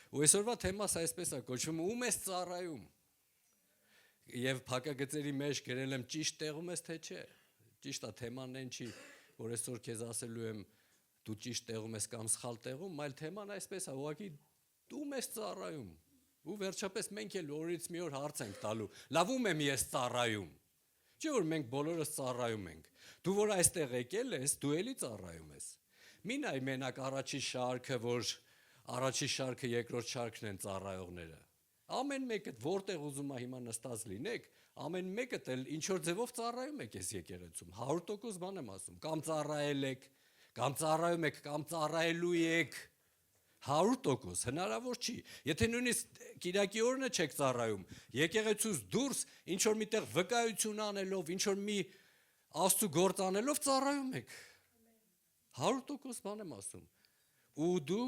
Ու այսօրվա թեմաս այսպես է կոչվում ում ես ծառայում։ Եվ փակագծերի մեջ գրել եմ ճիշտ տեղում ես թե չէ։ Ճիշտ է թեման այն չի, որ այսօր քեզ ասելու եմ դու ճիշտ տեղում ես կամ սխալ տեղում, այլ թեման այսպես է, ուղղակի դու ում ես ծառայում։ Ու վերջապես մենք էլ օրից մի օր հարց ենք տալու, լավ ում եմ ես ծառայում։ Չէ՞ որ մենք բոլորս ծառայում ենք։ Դու որ այստեղ եկել ես, դու էլի ծառայում ես։ Մի նայ մենակ առաջի շարքը, որ առաջի շարքը, երկրորդ շարքն են ծառայողները։ Ամեն մեկը որտեղ ուզում է հիմա նստած լինեք, ամեն մեկը էլ ինչ որ ձևով ծառայում եք այս եկեղեցում։ 100% բան եմ ասում, կամ ծառայել եք, կամ ծառայում եք, կամ ծառայելու եք։ 100% հնարավոր չի։ Եթե նույնիսկ Կիրակի օրը չեք ծառայում, եկեղեցուց դուրս ինչ որ միտեղ վկայություն անելով, ինչ որ մի Աստծո գործ անելով ծառայում եք։ 100% բան եմ ասում։ Ու դու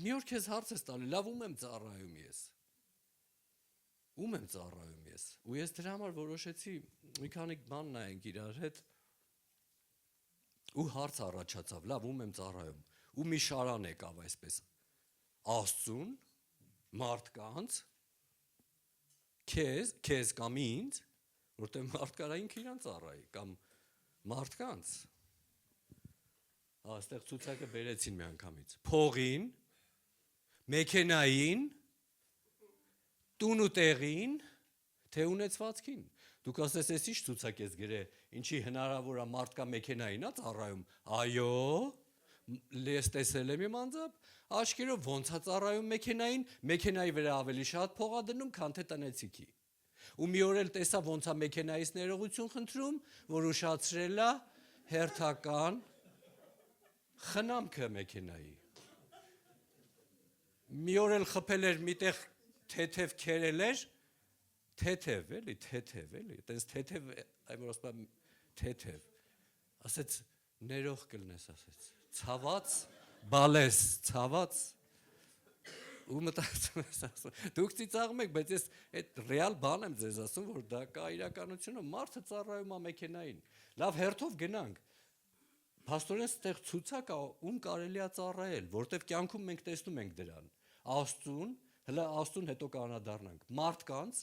մի օր քեզ հարց ես տալի, լավ ում եմ ծառայում ես։ Ում եմ ծառայում ես։ Ու ես դրա համար որոշեցի մի քանի բան նայենք իրար հետ։ Ու հարց առաջացավ, լավ ում եմ ծառայում։ Ու մի շարան եկավ այսպես Աստծուն, մարդկանց, քեզ կամ ինձ, որտեղ մարդ կարա ինքը իրան ծառայի, կամ մարդկանց։ Այստեղ ցուցակը բերեցին մի անգամից։ Փողին, մեքենային, տուն ու տեղին, թե ունեցվածքին։ Դուք ասես ես ինչ ցուցակ ես գրել, ինչի հնարավոր է մարդկա մեքենային է ծառայում։ Այո, ես տեսել եմ իմ անձամբ, աշկերով ոնց է ծառայում մեքենային, մեքենայի վրա ավելի շատ փող է դնում, քան թե տնեցիքի։ Ու մի օր էլ տեսա ոնց է մեքենայից ներողություն խնդրում, որ ուշացրել է հերթական խնամքը մեքենայի։ Մի օր էլ խփել էր միտեղ թեթև քերել էր, թեթև էլի, այտենց թեթև, այ որ ասում թեթև։ Ասեց ներող կլնես, ասեց։ Ցաված, բալես, ցաված։ Ու մտածում ես ասում, դուք ծիծաղում եք, բայց ես այդ ռեալ բան եմ ձեզ ասում, որ դա կա իրականությունը, մարդը ծառայում է մեքենային։ Լավ, հերթով գնանք։ Փաստորեն ստեղ ցուցակ է, ում կարելի է ծառայել, որտեվ կյանքում մենք տեսնում ենք դրան։ Աստծուն, հələ Աստծուն հետո կանադառնանք։ Մարդկանց,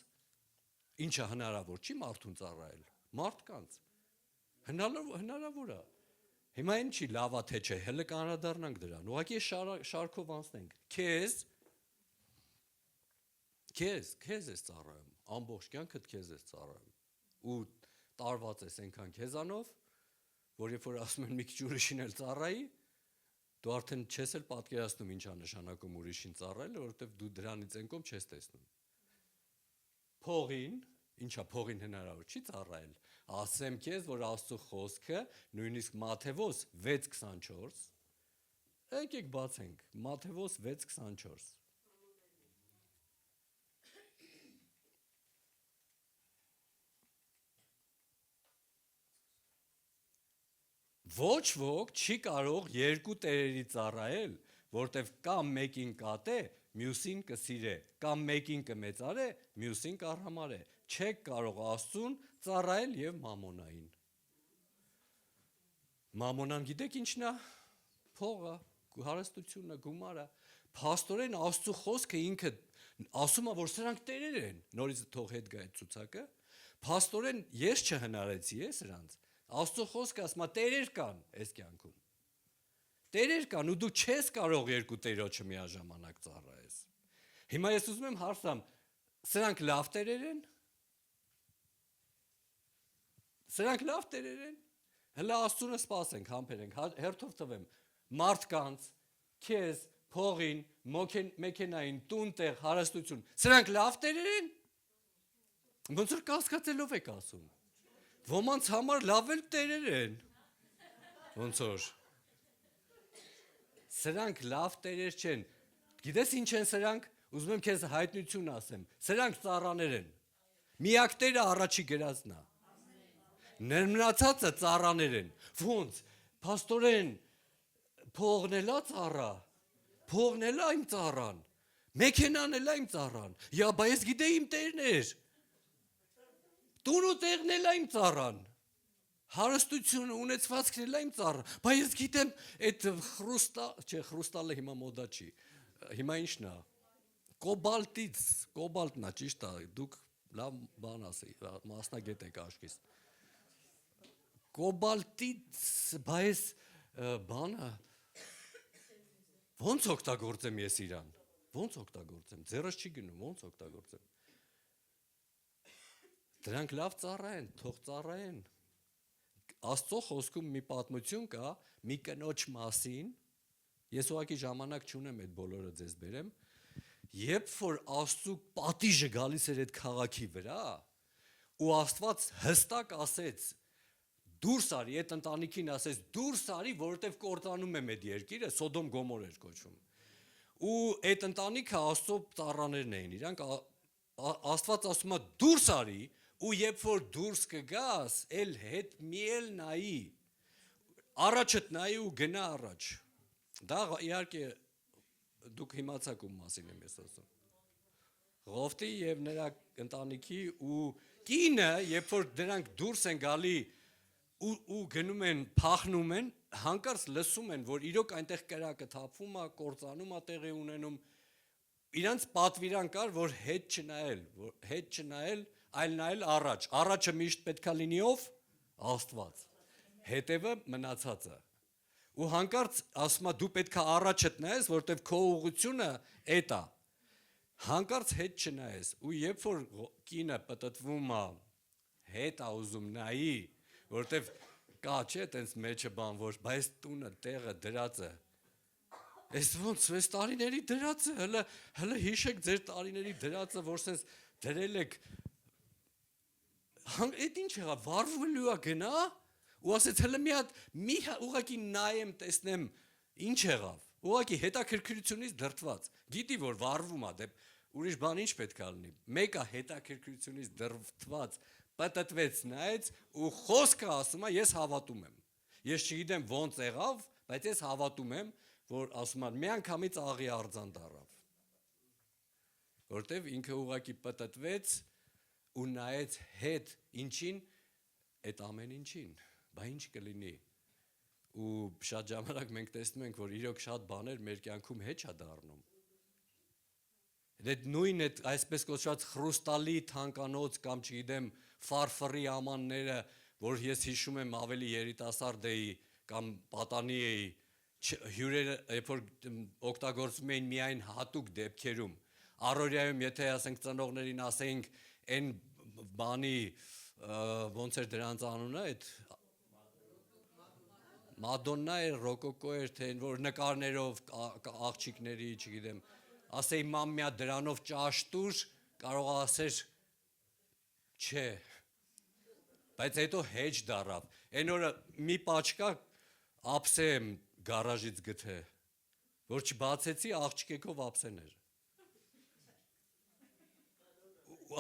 ինչը հնարավոր չի մարդուն ծառայել։ Մարդկանց։ Հնարավոր է։ Հիմա ինչ չի լավա թե չէ, հələ կանադառնանք դրան։ Ուղղակի շարքով անցնենք։ Քեզ ես ծառայում, ամբողջ կյանքդ քեզ ես ծառայում։ Ու տարված ես այնքան քեզանով, որ երբ որ ասում են մի քիչ ուրիշին էլ ծառայի, դու արդեն չես էլ պատկերացնում ինչ է նշանակում ուրիշին ծառայել, որովհետև դու դրանից այն կողմ չես տեսնում։ Փողին, ինչա փողին հնարավոր չի ծառայել։ Ասեմ քեզ, որ Աստծո խոսքը, նույնիսկ Մատթեոս 6:24, եկեք բացենք, Մատթեոս 6:24։ Ոչ ոք չի կարող երկու տերերի ծառայել, որտեվ կամ մեկին կատե, մյուսին կսիրե, կամ մեկին կմեծարե, մյուսին կառհամարե։ Չեք կարող Աստծուն ծառայել եւ մամոնային։ Մամոնան գիտեք ինչն է։ Փողը, հարստությունը, գումարը։ Փաստորեն Աստծո խոսքը ինքը ասում է, որ սրանք տերեր են։ Նորից թող հետ գա այդ ցուցակը։ Փաստորեն ես չհնարեցի սրանց։ Աստծո խոսքը ասում է տերեր կան այս կյանքում։ Տերեր կան ու դու չես կարող երկու տերոջը միաժամանակ ծառայես։ Հիմա ես ուզում եմ հարցամ, սրանք լավ տերեր են։ Սրանք լավ տերեր են։ Հələ Աստծունը սպասենք, համբերենք, հերթով տվեմ։ Մարդկանց, քեզ, փողին, մեքենային, տուն-տեղ, հարստություն։ Սրանք լավ տերեր են։ Ոնց որ կասկածելով եք ասում։ Ոմանց համար լավ էլ տերեր են։ Ոնց որ սրանք լավ տերեր չեն։ Գիտես ինչ են սրանք։ Ուզում եմ քեզ հայտնություն ասեմ։ Սրանք ծառաներ են։ Միակ տերը առաջի գրածն է։ Ներմնացածը ծառաներ են։ Ոնց։ Փաստորեն փողն էլա ծառա։ Փողն էլա իմ ծառան։ Մեքենան էլա իմ ծառան։ Յա, բայց ես գիտեի իմ տերն էր։ Տուն ու տեղն էլա իմ ծառան։ Հարստությունը, ունեցվածքն էլա իմ ծառան։ Բայց ես գիտեմ այդ խրուստալը հիմա մոդա չի։ Հիմա ինչն է։ կոբալտն է, ճիշտ է, դուք լավ բան ասի, մասնագետ եք աշխիս։ Կոբալտից, բայց բանը, ոնց օգտագործեմ ես իրան, ոնց օգտագործեմ, ձեռս չի գնում, ոնց օգտագործեմ։ Դրանք լավ ծառա են, թող ծառայեն։ Աստծո խոսքում մի պատմություն կա, մի կնոջ մասին, ես ուղղակի ժամանակ չունեմ այդ բոլորը ձեզ բերեմ, երբ որ Աստծո պատիժը գալիս էր այդ քաղաքի վրա, ու Աստված հստակ ասեց, դուրս արի, այդ ընտանիքին ասեց, դուրս արի, որովհետև կործանում եմ այդ երկիրը, Սոդոմ Գոմոր էր կոչվում։ Ու այդ ընտանիքը Աստծո ծառաներն էին, իրանք Աստված ասում է դուրս արի, ու երբ որ դուրս կգաս, էլ հետ մի էլ նայի, առաջդ նայի ու գնա առաջ։ Դա իհարկե դուք իմացաք ում մասին եմ ես ասում։ Ղովտի եւ նրա ընտանիքի ու կինը, երբ որ դրանք դուրս են գալի ու գնում են, փախնում են, հանկարծ լսում են, որ իրոք այնտեղ կրակը թափվում է, կործանում է տեղի ունենում, իրանց պատվիրան կար, որ հետ չնայել, այլ նայել առաջ, առաջը միշտ պետքա լինի ով, Աստված, հետևը մնացածը, ու հանկարծ ասում է դու պետքա առաջդ նայես, որտեվ քո ուղղությունը էդ է, հանկարծ հետ չնայես, ու երբ որ կինը պտտվում է, հետ է ուզում նայի, որտեվ կա չէ տենց մեջը բան, որ բայց տունը, տեղը, դրածը, այս ոնց, այս տարիների դրածը, հլը հիշեք ձեր տարիների դրածը, որ սենց դրել եք, այդ ինչ եղավ, վարվելու է գնա, ու ասեց հլը մի ուղղակի նայեմ, տեսնեմ, ինչ եղավ, ուղղակի հետաքրքրությունից դրդված, գիտի որ վարվում է, ուրիշ բան ինչ պետք է լինի, մեկը հետաքրքրությունից դրդված, պտտվեց նայեց ու խոսքը ասում է ես հավատում եմ, ես չգիտեմ ոնց եղավ, բայց ես հավատում եմ, որ ասում են մի անգամից աղի արձան դառավ, որտեվ ինքը ուղղակի պտտվեց ու նայեց հետ ինչին, այդ ամեն ինչին, բա ինչ կլինի, ու շատ ժամանակ մենք տեսնում ենք, որ իրոք շատ բաներ մեր կյանքում հետ չա դառնում, այդ նույն այդ այսպես կոչված խրուստալի թանկանոց կամ չգիտեմ ֆարֆռի ամանները, որ ես հիշում եմ ավելի երիտասարդ էի կամ պատանի էի, հյուրերը երբ որ օգտագործում էին միայն հատուկ դեպքերում, առօրյայում եթե ասենք ծնողներին ասեինք այն բանի ոնց էր դրանց անունը, այդ Մադոննա էր, ռոկոկո էր, թե որ նկարներով աղջիկների, չգիտեմ, ասեի մամմյա դրանով ճաշտուր, կարող ասեր չէ, բայց հետո հեչ դառավ, այն օրը մի պաչկա ափսե եմ գարաժից գթե, որ չբացեցի աղջկեքով ափսեներ,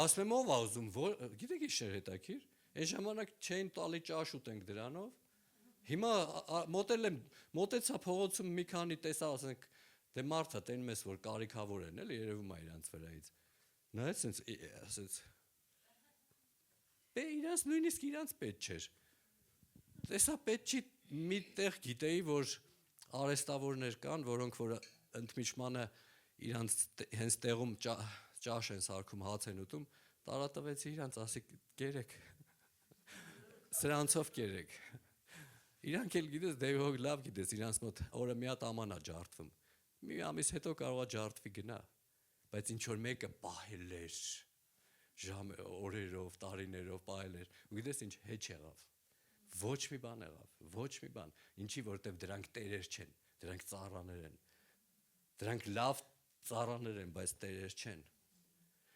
ասում եմ ով ա ուզում, գիտեք ինչ էր հետաքրքիր, այն ժամանակ չէին տալի ճաշ ուտենք դրանով, հիմա մոտեցա փողոցում մի քանի տեսա, ասենք, դե մարդը տենում ես, որ կարիքավոր են, էլի երևում է իրանց վրայից, նայեց սենց, ասեց, իրանց նույնիսկ իրանց պետ չէր, տեսա պետ չի մի տեղ գիտեի, որ արեստավորներ կան, որոնք որ ընդմիջմանը իրանց հենց տեղում ճաշ են սարքում, հաց են ուտում, տարատվեցի իրանց, ասի կերեք, սրանցով կերեք, իրանք էլ գիտես, դե լավ գիտես, իրանց մոտ օրը մի հատ աման է ջարդվում, մի ամիս հետո կարող է ջարդվի գնա, բայց ինչ որ մեկը պահել էր, օրերով, տարիներով պահել էր, ու գիտես ինչ հետ եղավ, ոչ մի բան եղավ, ոչ մի բան, ինչի որտև դրանք տերեր չեն, դրանք ծառաներ են, դրանք լավ ծառաներ են, բայց տերեր չեն,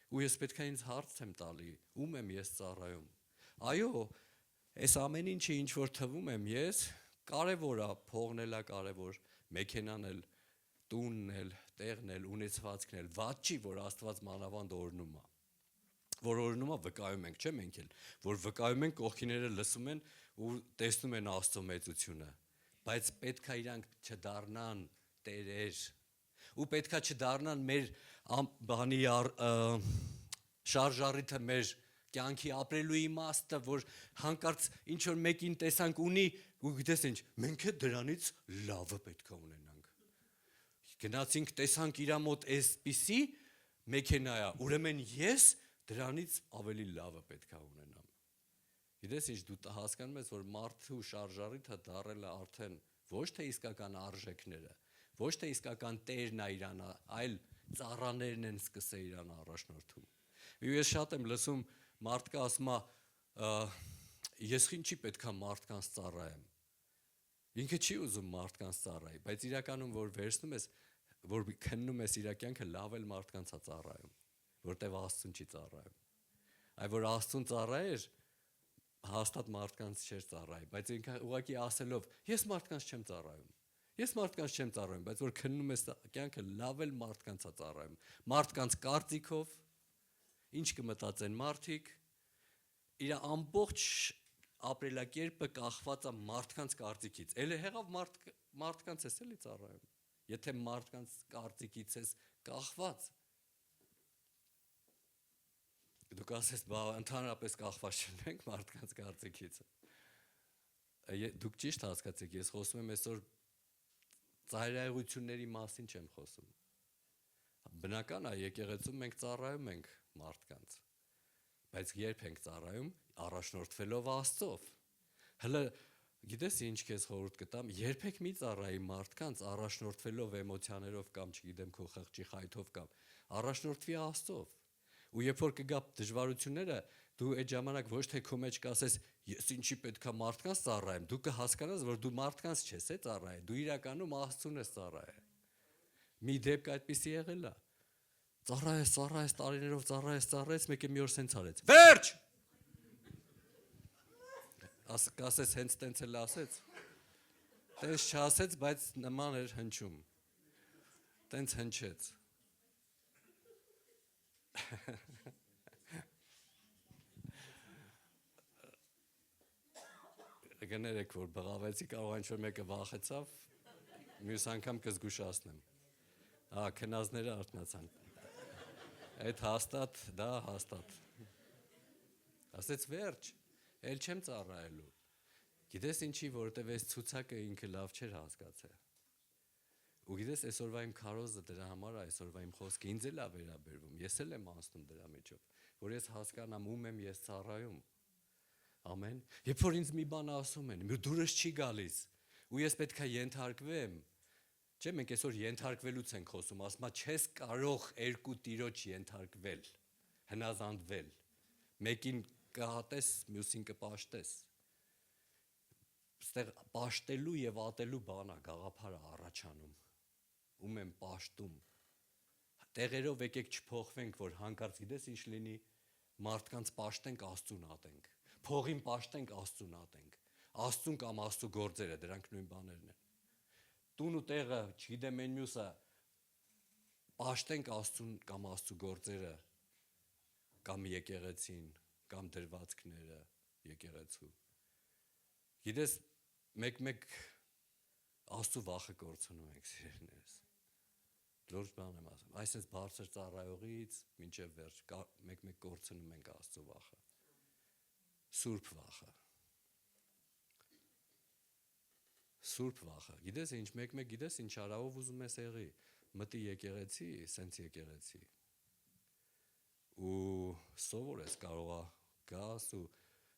ու ես պետք է ինձ հարց եմ տալի, ում եմ ես ծառայում, այո, այս ամեն ինչը ինչ որ թվում եմ ես, կարևոր է, փողն էլ է կարևոր, մեքենան էլ, տունն էլ, տեղն էլ, ունեցվածքն էլ, վատ չի, որ Աստված մանավանդ օրհնում է, որ օրհնում է վկայում ենք, չէ մենք էլ, որ վկայում ենք կողքիները լսում են ու տեսնում են Աստծո մեծությունը, բայց պետք է իրանք չդառնան տերեր, ու պետք է չդառնան մեր բանի շարժառիթը մեր կյանքի ապրելու իմաստը, որ հանկարծ ինչ որ մեկին տեսանք ունի ու գիտես ինչ, մենք է դրանից լավը պետք է ունենանք։ Գնացինք տեսանք իրա մոտ էսպիսի, մեքենա է, ուրեմն ես դրանից ավելի լավը պետք է ունենամ։ Գիտես ինչ, դու հասկանում ես, որ մարդու շարժառիթը դառել է արդեն ոչ թե իսկական արժեքները, ոչ թե իսկական տերն է իրան, այլ ծառաներն են սկսել իրան առաջնորդում։ Ես շատ եմ լսում մարդկա ասում է, ես ինչի պետքա մարդկանց ծառայեմ։ Ինքը չի ուզում մարդկանց ծառայի, բայց իրականում որ վերցնում ես, որ քննում ես իր կյանքը, լավ էլ մարդկանց է ծառայում, որտեվ Աստծուն չի ծառայում։ Այ որ Աստծուն ծառայեր, հաստատ մարդկանց չէր ծառայի, բայց ինքը ուղղակի ասելով, ես մարդկանց չեմ ծառայում։ Ես մարդկանց չեմ ծառայում, բայց որ քննում ես կյանքը, լավ էլ մարդկանց է ծառայում։ Մարդկանց կարծիքով, ինչ կմտածեն մարդիկ, իր ամբողջ ապրելակերպը կախված է մարդկանց կարծիքից։ Էլի հեղավ մարդկանց ես էլի ծառայում։ Եթե մարդկանց կարծիքից ես կախված, դուք ասես, բա ընդհանրապես կախված չենք մարդկանց կարծիքից։ Դուք ճիշտ հասկացեք, ես խոսում եմ այսօր ծայրահեղությունների մասին չեմ խոսում։ Բնական է, եկեղեցում մենք ծառայում ենք մարդկանց, բայց երբ ենք ծառայում, առաջնորդվելով Աստծով։ Հələ գիտես ինչ քեզ խորհուրդ կտամ, երբեք մի ծառայի մարդկանց առաջնորդվելով էմոցիաներով կամ չգիտեմ քո խղճի խայթով կամ առաջնորդվի Աստծով։ Ու երբ որ կգա դժվարությունները, դու այդ ժամանակ ոչ թե քո մեջ կասես, ես ինչի պետքա մարդկանց ծառայեմ, դու կհասկանաս, որ դու մարդկանց չես ծառայել, դու իրականում Աստծուն ես ծառայել։ Մի դեպք այդպիսի եղել է։ Ծառայես տարիներով ծառայես, մեկը մի օր սենց արեց։ Վերջ։ Ասես հենց տենց էլ ասեց։ Տենց չասեց, բայց նման էր հնչում։ Տենց հնչեց։ Գներեք, որ բղավեցի, կարող ինչ-որ մեկը վախեցավ, մյուս անգամ կզգուշացնեմ։ Քնազները արթնացան։ Այդ հաստատ, դա հաստատ։ Ասեց վերջ, էլ չեմ ծառայելու։ Գիտես ինչի, որովհետև այս ցուցակը ինքը լավ չէր հասկացել։ Ու գիտես այսօրվա իմ քարոզը դրա համար է, այսօրվա իմ խոսքը ինձ էլ է վերաբերվում։ Ես էլ եմ անցնում դրա միջով, որ ես հասկանամ ում եմ ես ծառայում։ Ամեն։ Երբ որ ինձ մի բան ասում են, դուրս չի գալիս, ու ես պետք է ենթարկվեմ։ Չէ, մենք այսօր ենթարկվելուց ենք խոսում, ասում եմ, չես կարող երկու տիրոջ ենթարկվել, հնազանդվել։ Մեկին կհատես, մյուսին կպաշտես։ Այստեղ պաշտելու եւ ատելու բան է, գաղափար է առաջանում։ Ում եմ պաշտում։ Տեղերով եկեք չփոխվենք, որ հանկարծ գիտես ինչ լինի, մարդկանց պաշտենք, Աստծուն ատենք։ Փողին պաշտենք, Աստծուն ատենք։ Աստծուն կամ Աստծու գործերը, դրանք նույն բաներն են։ Տուն ու տեղը, չգիտեմ այն մյուսը, պաշտենք Աստծուն կամ Աստծու գործերը, կամ եկեղեցին, կամ դրվածքները եկեղեցու։ Գիտես, մեկ Աստծու վախը կորցնում ենք, սիրելիներս։ Լուրջ բան եմ ասում։ Այսպես բարձր ծառայողից մինչև վերջ մեկ կորցնում ենք Աստծու վախը։ Սուրբ վախը։ Սուրբ վախը։ Գիտես ինչ, մեկ գիտես ինչ արավ ուզում ես եղի, մտի եկեղեցի, սենց եկեղեցի։ Ու սովոր ես կարողա գաս ու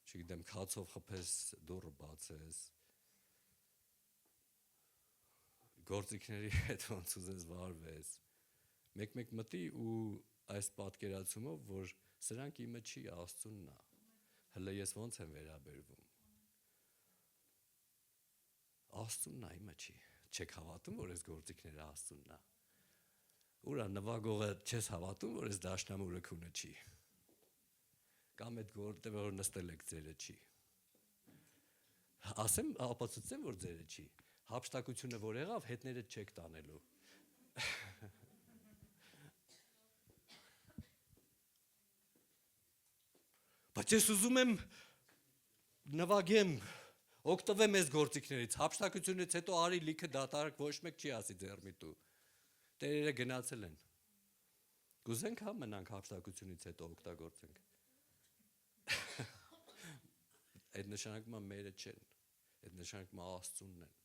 չգիտեմ քացով խփես, դուռը բացես։ Գործիքների հետ ոնց ուզես վարվես։ Մեկ մտի ու այս պատկերացումով, որ սրանք իմը չի, Աստծունն է։ Հələ ես ոնց եմ վերաբերվում։ Աստծունն է, իմը չի։ Չեք հավատում, որ այս գործիքները Աստծունն է։ Ուրա նվագողը չես հավատում, որ այս դաշնամուրը քունը չի։ Կամ այդ գործը որ նստել եք ձերը չի։ Ասեմ, ապացուցեմ, որ ձերը չի։ Հափշտակությունը որ եղավ, հետները չեք տանելու։ Բայց ես ուզում եմ նվագեմ, օգտվեմ այս գործիքներից, հափշտակությունից հետո արի լիքը դատարկ ոչ մեկ չի ասի ձեռմիտու։ Տերերը գնացել են։ Կուզենք հա մնանք հափշտակությունից հետո օգտագործենք։ Այդ նշանակում է մերը չեն, այդ նշանակում է Աստծունն են,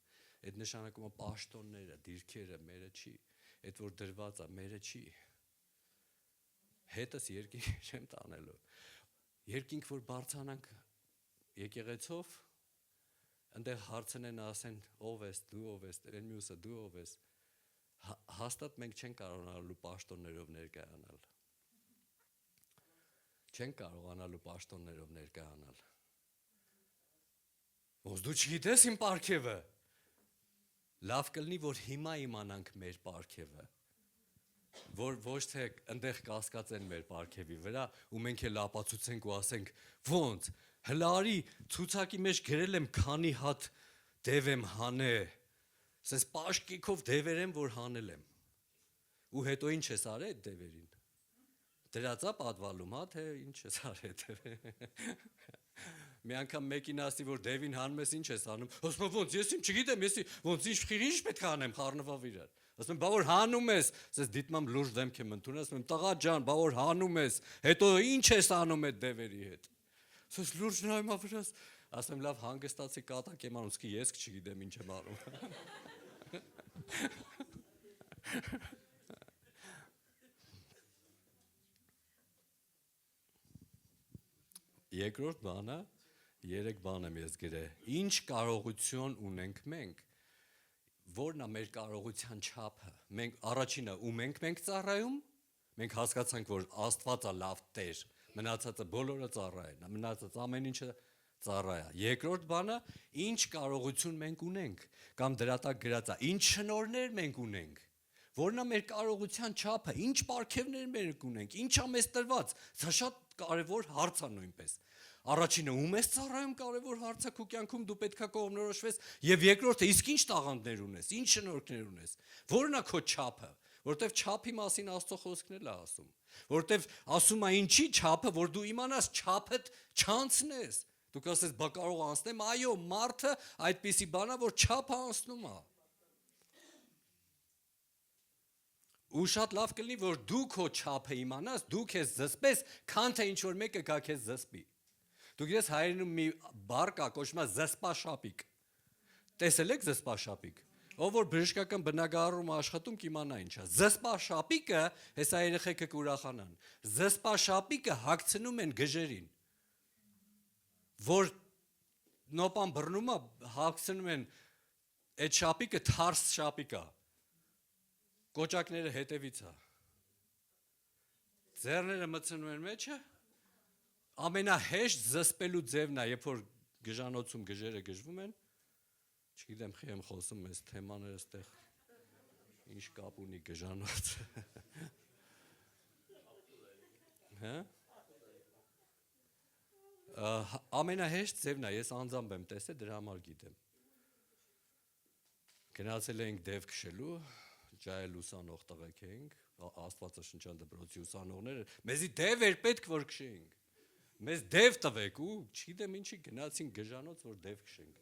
այդ նշանակում է պաշտոնները, դիրքերը մերը չի, այդ որ դրված է մերը չի։ հետս երկինք չեմ տանելու։ Երկինք որ բարձրանանք եկեղեցով, այնտեղ հարցնեն ասեն ով ես, դու ով ես, այն մյուսը դու ով ես։ Հաստատ մենք չենք կարողանալու պաշտոններով ներկայանալ։ Չենք կարողանալու պաշտոններով ներկայանալ։ Ոնց դու չգիտես իմ պարգևը։ Լավ կլինի, որ հիմա իմանանք մեր պարգևը։ Որ ոչ թե այնտեղ կասկածեն մեր պարգևի վրա ու մենք էլ ապացուցենք ու ասենք ոնց հլարի ցուցակի մեջ գրել եմ քանի հատ դև եմ հանե սես պաշկիկով դևեր եմ որ հանել եմ ու հետո ինչ ես արել այդ դևերին դրածա պատվալում հա թե ինչ ես արել մի անգամ մեկին ասի որ դևին հանում ես ինչ ես անում ասում ոնց ես չգիտեմ ես ոնց ինչ պետք է անեմ խառնվավ իրար ասում բա որ հանում ես ասես դիտմամ լուրջ դեմք եմ ընդունել ասում տղա ջան բա որ հանում ես հետո ինչ ես անում այդ դևերի հետ ասես լուրջ նայում ավրաս ասում լավ հանգստացի կատակ եմ անում սկի ես չգիտեմ ինչ եմ անում երկրորդ բանը 3 բան եմ ես գրել ինչ կարողություն ունենք մենք որն է մեր կարողության չափը մենք առաջինը ում ենք ծառայում մենք հասկացանք որ Աստվածը լավ Տեր մնացածը բոլորը ծառա են մնացած ամեն ինչը ծառա է երկրորդ բանը ինչ կարողություն մենք ունենք կամ դրա տակ գրած է ինչ շնորհներ մենք ունենք որն է մեր կարողության չափը ինչ պարգևներ մենք ունենք ինչա մեզ տրված սա շատ կարևոր հարց է նույնպես Առաջինը ում ես ծառայում կարևոր հարց է քո կյանքում դու պետքա կողմնորոշվես եւ երկրորդը իսկ ինչ տաղանդներ ունես ինչ շնորհքներ ունես որն է քո չափը որտեվ չափի մասին Աստծո խոսքն էլ է ասում որտեվ ասում է ինչի չափը որ դու իմանաս չափդ չանցնես դու կասես բա կարող անցնեմ այո մարդը այդպիսի բան է որ չափը անցնում է ու շատ լավ կլինի որ դու քո չափը իմանաս դու քեզ զսպես քան թե ինչ որ մեկը գա քեզ զսպի Դու գիտես հայերենում մի բառ կա կոչվում է զսպաշապիկ։ Տեսել եք զսպաշապիկ։ Ով որ բժշկական բնակարարում աշխատում կիմանա ինչ է։ Զսպաշապիկը, հեսա երեխեքը կուրախանան։ Զսպաշապիկը հագցնում են գժերին։ Որ նոպան բռնում է հագցնում են այդ շապիկը թարս շապիկ է։ Կոճակները հետևից է։ Ձեռները մտցնում են մեջը Ամենահեշտ զսպելու ձևն է, երբ որ գժանոցում գժերը գժվում են, չգիտեմ խի եմ խոսում այս թեմաները ստեղ, ինչ կապ ունի գժանոց, ամենահեշտ ձևն է, ես անձամբ եմ տեսել, դրա համար գիտեմ, գնացել էինք դև քշելու, ջայել ուսանող տղեկ էինք, Աստվածը շնչան դպրոցի ուսանողները, մեզի դև էր պետք որ քշեինք, Մեզ դև տվեք ու չգիտեմ ինչի գնացինք գժանոց որ դև քշենք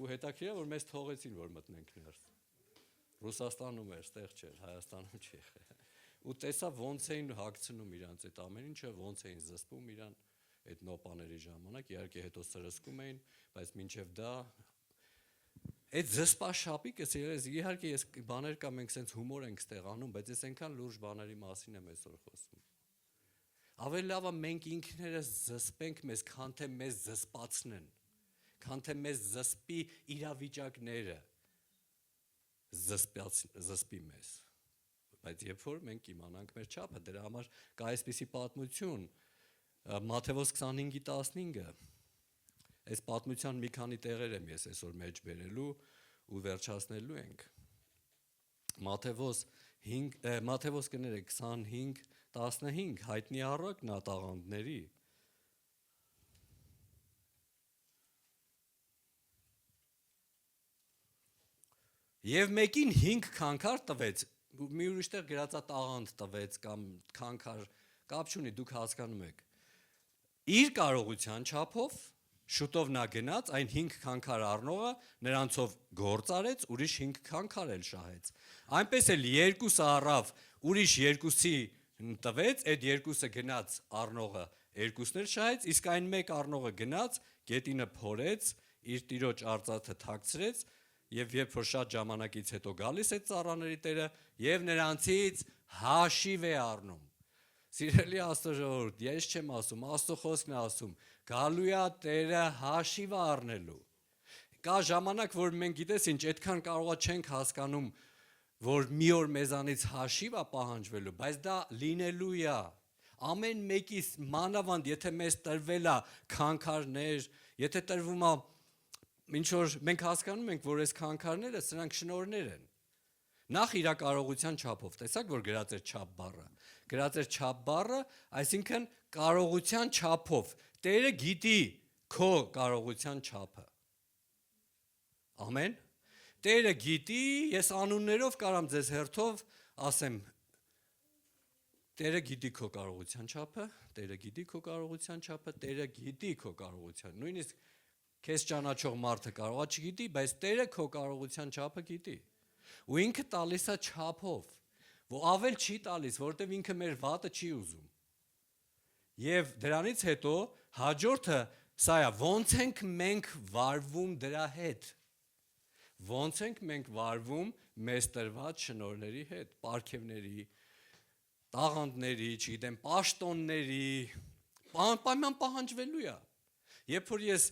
ու հետաքրքիր է որ մեզ թողեցին որ մտնենք ներս Ռուսաստանում էր ստեղ չէր Հայաստանում չի ու տեսա ոնց էին հագցնում իրանց այդ ամեն ինչը ոնց էին զսպում իրան այդ նոպաների ժամանակ իհարկե հետո սրսկում էին բայց մինչև դա այդ զսպաշապիկը իհարկե ես բաներ կա մենք սենց հումոր ենք ստեղ անում բայց ես այնքան լուրջ բաների մասին եմ այսօր խոսում Ավելի լավ է մենք ինքներս զսպենք մեզ, քան թե մեզ զսպացնեն, քան թե մեզ զսպի իրավիճակները զսպի մեզ։ Բայց երբ որ մենք իմանանք մեր չափը, դրա համար կա այսպիսի պատմություն, Մատթեոս 25:15, այս պատմության մի քանի տեղեր եմ ես այսօր մեջ բերելու ու վերջացնելու ենք։ Մատթեոս կներեք 25:15 հայտնի առակն է տաղանդների Եվ մեկին 5 քանքար տվեց մի ուրիշտեղ գրած է տաղանդ տվեց կամ քանքար կապ չունի դուք հասկանում եք իր կարողության չափով շուտով նա գնաց այն 5 քանքար առնողը նրանցով գործ արեց ուրիշ 5 քանքար էլ շահեց այնպես էլ երկուսը առավ ուրիշ երկուսի տվեց, այդ երկուսը գնաց առնողը երկուսներ շահեց, իսկ այն մեկ առնողը գնաց, գետինը փորեց, իր տիրոջ արծաթը թաքցրեց, եւ երբ որ շատ ժամանակից հետո գալիս այդ ծառաների տերը, եւ նրանցից հաշիվ է առնում։ Սիրելի Աստծո ժողովուրդ, ես չեմ ասում, Աստծո խոսքն է ասում, գալու է Տերը հաշիվ առնելու։ Կա ժամանակ, որ մենք գիտես ինչ, այդքան կարողա չենք հասկանում, որ մի օր մեզանից հաշիվ է պահանջվելու, բայց դա լինելու է։ Ամեն մեկից մանավանդ, եթե մեզ տրվել է քանքարներ, եթե տրվում է ինչ որ մենք հասկանում ենք, որ այս քանքարները սրանք շնորհներ են։ Նախ իր կարողության չափով, տեսակ որ գրած էր չափ բառը։ Գրած էր չափ բառը, այսինքն կարողության չափով։ Տերը գիտի քո կարողության չափը։ Ամեն։ Տերը գիտի, ես անուններով կարամ ձեզ հերթով ասեմ, Տերը գիտի քո կարողության չափը, Տերը գիտի քո կարողության չափը, Տերը գիտի քո կարողության։ Նույնիսկ քեզ ճանաչող մարդը կարողա չգիտի, բայց Տերը քո կարողության չափը գիտի։ Ու ինքը տալիս է չափով, որ ավել չի տալիս, որովհետև ինքը մեր վատը չի ուզում։ Եվ դրանից հետո հաջորդը սա է, ոնց ենք մենք վարվում դրա հետ։ Ոնց ենք մենք վարվում մեզ տրված շնորհների հետ, պարգևների, տաղանդների, չգիտեմ, պաշտոնների, պայման պահանջվելու է։ Երբ որ ես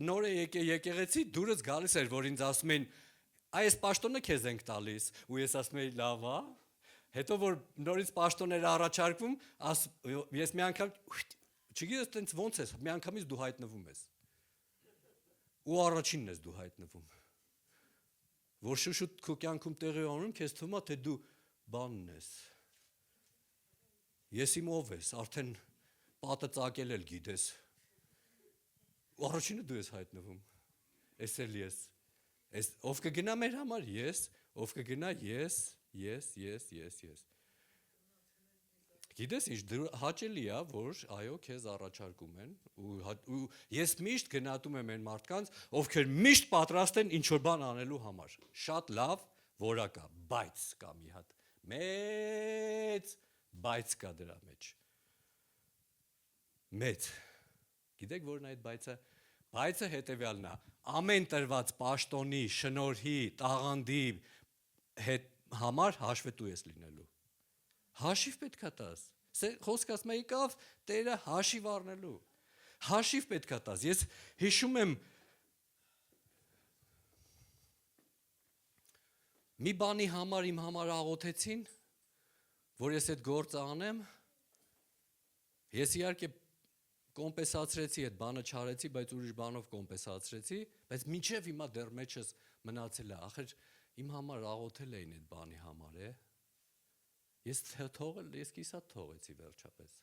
նոր եկեղեցի դուրս գալիս էր, որ ինձ ասում էին, այս պաշտոնը քեզ ենք տալիս, ու ես ասում էի լավ է, հետո որ նորից պաշտոններ առաջարկվում, ես մի անգամ չգիտես տենց ոնց ես, մի անգամից դու հայտնվում ես։ Ու առաջինն ես դու հայտնվում։ Որ շուտ քո կյանքում տեղի ունենում, քեզ թվում է, թե դու բանն ես։ Ես իմ ով ես, արդեն պատը ծակել էլ գիտես։ Ու առաջինը դու ես հայտնվում։ Էս էլ ես։ Էս ով կգնա մեր համար, ես, ով կգնա ես։ Գիտես ինչ, հաճելի է, որ այո, քեզ առաջարկում են ու ես միշտ գնահատում եմ այն մարդկանց, ովքեր միշտ պատրաստ են ինչ որ բան անելու համար։ Շատ լավ, որակա, բայց կա մի հատ մեծ բայց կա դրա մեջ։ Մեծ։ Գիտեք որն է այդ բայցը։ Բայցը հետևյալն է։ Ամեն տրված պաշտոնի, շնորհի, տաղանդի հետ համար հաշվետու ես լինելու։ Հաշիվ պետք է տաս։ Խոսքը ասում է եկավ Տերը հաշիվ առնելու։ Հաշիվ պետք է տաս։ Ես հիշում եմ մի բանի համար իմ համար աղոթեցին, որ ես այդ գործը անեմ։ Ես իհարկե կոմպենսացրեցի այդ բանը չարեցի, բայց ուրիշ բանով կոմպենսացրեցի, բայց մինչև հիմա դեռ մեջս մնացել է, ախր իմ համար աղոթել էին այդ բանի համար, Ես կիսատ թողեցի վերջապես։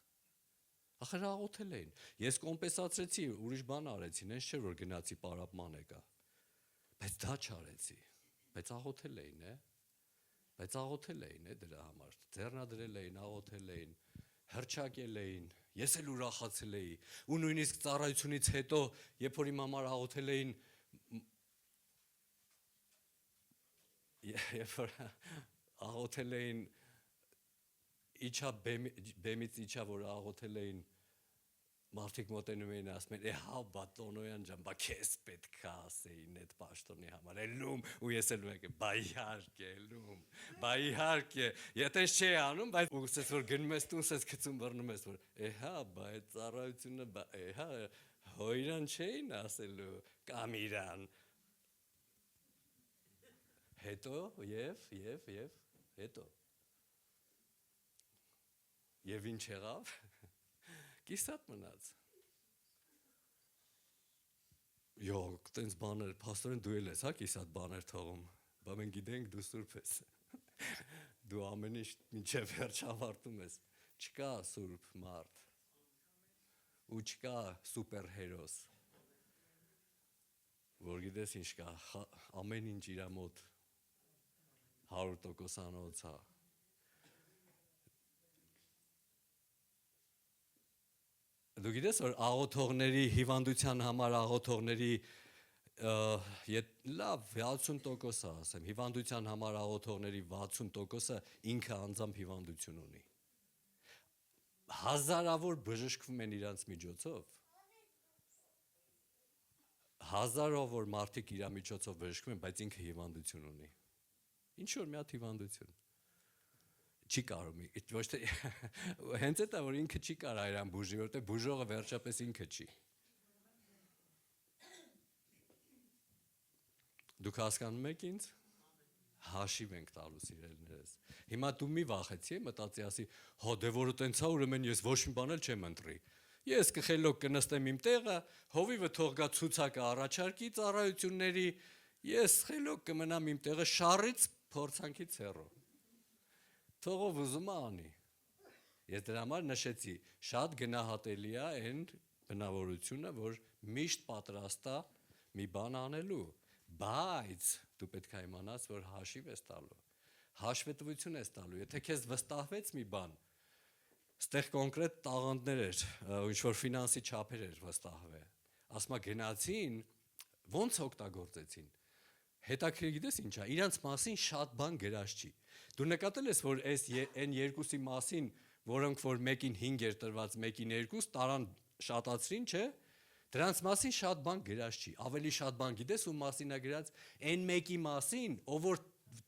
Ախր աղոթել էին։ Ես կոմպենսացրեցի, ուրիշ բան արեցի, նենց չէ որ գնացի պարապման եկա։ Բայց դա չարեցի։ Բայց աղոթել էին, Բայց աղոթել էին դրա համար։ Ձեռնադրել էին, աղոթել էին, հռչակել էին։ Ես էլ ուրախացել էի։ Ու նույնիսկ ծառայությունից հետո, երբ որ իմ համար աղոթել էին, երբ որ աղոթել էին իջա բեմից իջա որ աղոթել էին մարդիկ մոտենում էին ասում են հա բա Տոնոյան ջան բա քեզ պետք է ասեին այդ պաշտոնի համար ելում ու ես էլ եկե բա իհարկե ելում բա իհարկե եթե չէ անում բայց ուղղակի որ գնում ես տուն ես գցում բռնում ես որ հա բա այդ ծառայությունը բա հա հոյրան չէին ասելու կամ իրան հետո եւ հետո Եվ ինչ եղավ, կիսատ մնաց, տենց բաներ, պաստորեն դու էլ ես, կիսատ բաներ թողում, բա մենք գիտենք դու սուրբ ես, դու ամեն ինչ մինչև վերջ ավարտում ես, չկա սուրբ մարդ, ու չկա սուպեր հերոս, որ գիտես ինչ կա, ամեն ինչ իրա մոտ 100% անոց է, Դու գիտես որ աղոթողների հիվանդության համար աղոթողների լավ 60% ասեմ հիվանդության համար աղոթողների 60%-ը ինքը անձամբ հիվանդություն ունի հազարավոր բժշկվում են իրանց միջոցով հազարավոր մարդիկ իրա միջոցով բժշկվում են բայց ինքը հիվանդություն ունի ինչ որ մի հատ հիվանդություն չի կարող ոչ թե հենց դա որ ինքը չի կարող իրան բուժի, որտեղ բուժողը վերջապես ինքը չի։ Դուք հասկանում եք ինձ։ Հաշիվ ենք տալու սիրելիներս։ Հիմա դու մի վախեցի, մտածի ասի, հո դե որը տենցա ուրեմն ես ոչ մի բան էլ չեմ ընտրի։ Ես կխելոք կնստեմ իմ տեղը, հովիվը թող գա ցուցակը առաջարկի ծառայությունների, ես խելոք կմնամ իմ տեղը շարից փորձանքից հեռու։ Թողով ուզում անի։ Ես դրա համար նշեցի, շատ գնահատելի է այն բնավորությունը, որ միշտ պատրաստ է մի բան անելու, բայց դու պետք է իմանաս, որ հաշիվ ես տալու, հաշվետվություն ես տալու, եթե քեզ վստահվեց մի բան, ստեղ կոնկրետ տաղանդներ էր, ինչ-որ ֆինանսի չափեր էր վստահվել, ասմա գնացին, ոնց օգտագործեցին, հետաքրիր գիտես ինչ է, իրանց մասին շատ բան գրած չի, դու նկատել ես, որ այն երկուսի մասին, որոնք որ մեկին 5 էր տրված, մեկին 2, տարան շատացրին, չէ, դրանց մասին շատ բան գրած չի, ավելի շատ բան գիտես ու մասին է գրած, այն մեկի մասին, ով որ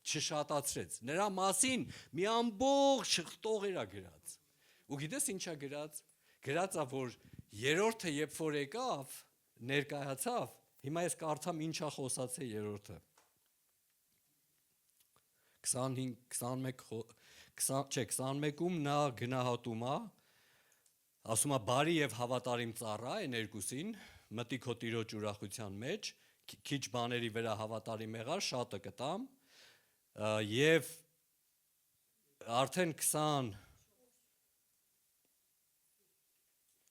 չշատացրեց, նրա մասին մի ամբողջ շղթողեր է գրած, ու գիտես ինչ է գրած, գրած է, որ երրորդը երբ որ եկավ, ներկայացավ, հիմա ես կարդամ ինչ է խոսացել երրորդը, 21-ում նա գնահատում է, ասում է բարի եւ հավատարիմ ծառա այն երկուսին, մտի քո տիրոջ ուրախության մեջ, քիչ բաների վրա հավատարիմ եղար, շատը կտամ, եւ արդեն 20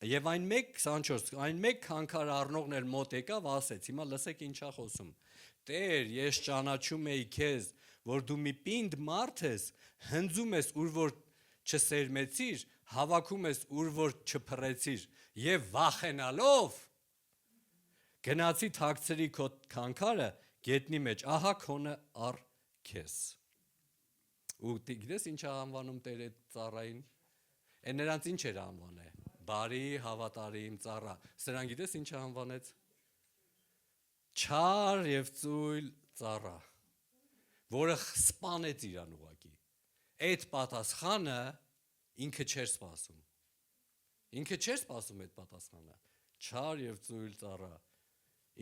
Եվ այն 24, այն մեկ քանքար առնողն էլ մոտ եկավ, ասեց, հիմա լսեք ինչ է խոսում, Տեր, ես ճանաչում էի քեզ, որ դու մի պինդ մարդ ես, հնձում ես, ուր որ չսերմեցիր, հավաքում ես, ուր որ չփռեցիր, եւ վախենալով, գնացի թաքցրի քո քանքարը գետնի մեջ, ահա քոնը առ քեզ։ Ու գիտես ինչ է անվանում Տերը ծառային, այն նրանց ինչ էր անվանել, բարի, հավատարիմ ծառա, սրան գիտես ինչ է անվանեց, չար եւ ծույլ ծառա, որը սպանեց իրան ուղակի, այդ պատասխանը ինքը չէր սպասում, այդ պատասխանը, չար եւ ծույլ ծառա,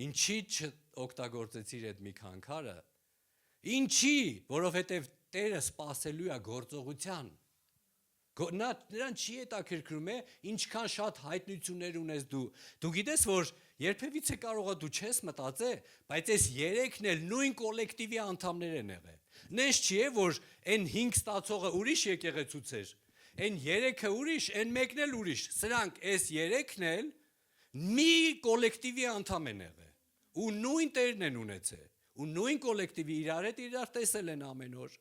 ինչի չօգտագործեցիր այդ մի քանքարը, ինչի, որովհետեւ Տերը սпасելու է գործողության, նրան չի հետաքրքրում է, ինչքան շատ հայտնություններ ունես դու գիտես, որ երբևիցե կարող է դու չես մտածել, բայց այս երեքն էլ նույն կոլեկտիվի անդամներ են եղել, նենց չի է, որ այն 5 ստացողը ուրիշ եկեղեցուց էր, այն 3-ը ուրիշ, այն մեկն էլ ուրիշ, սրանք այս 3-ն էլ մի կոլեկտիվի անդամ են եղել, ու նույն Տերն են ունեցել, ու նույն կոլեկտիվի իրար հետ իրար տեսել են ամեն օր,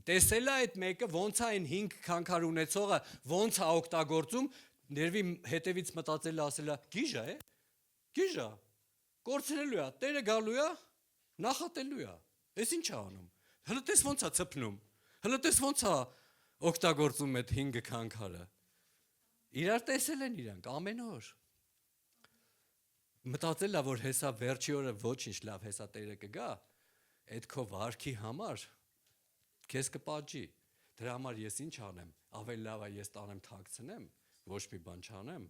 տեսել է այդ մեկը, ոնց է այն 5 քանքար ունեցողը, ոնց է օգտագործում, ներվի հետևից մտածել ասել է, գիժա է, գիժա, կորցրելու է, Տերը գալու է, նախատելու է, ես ինչ է անում, հլը տես ոնց է ծպնում, հլը տես ոնց է օգտագործում այդ 5 քանքարը, իրար տեսել են իրանք, ամեն օր, մտածել է, որ հեսա վերջի օրը ոչինչ լավ, հեսա Տերը կգա, այդ քո վարքի համար, քեզ կպատժի, դրա համար ես ինչ անեմ, ավելի լավ է ես տանեմ թաքցնեմ, ոչ մի բան չանեմ,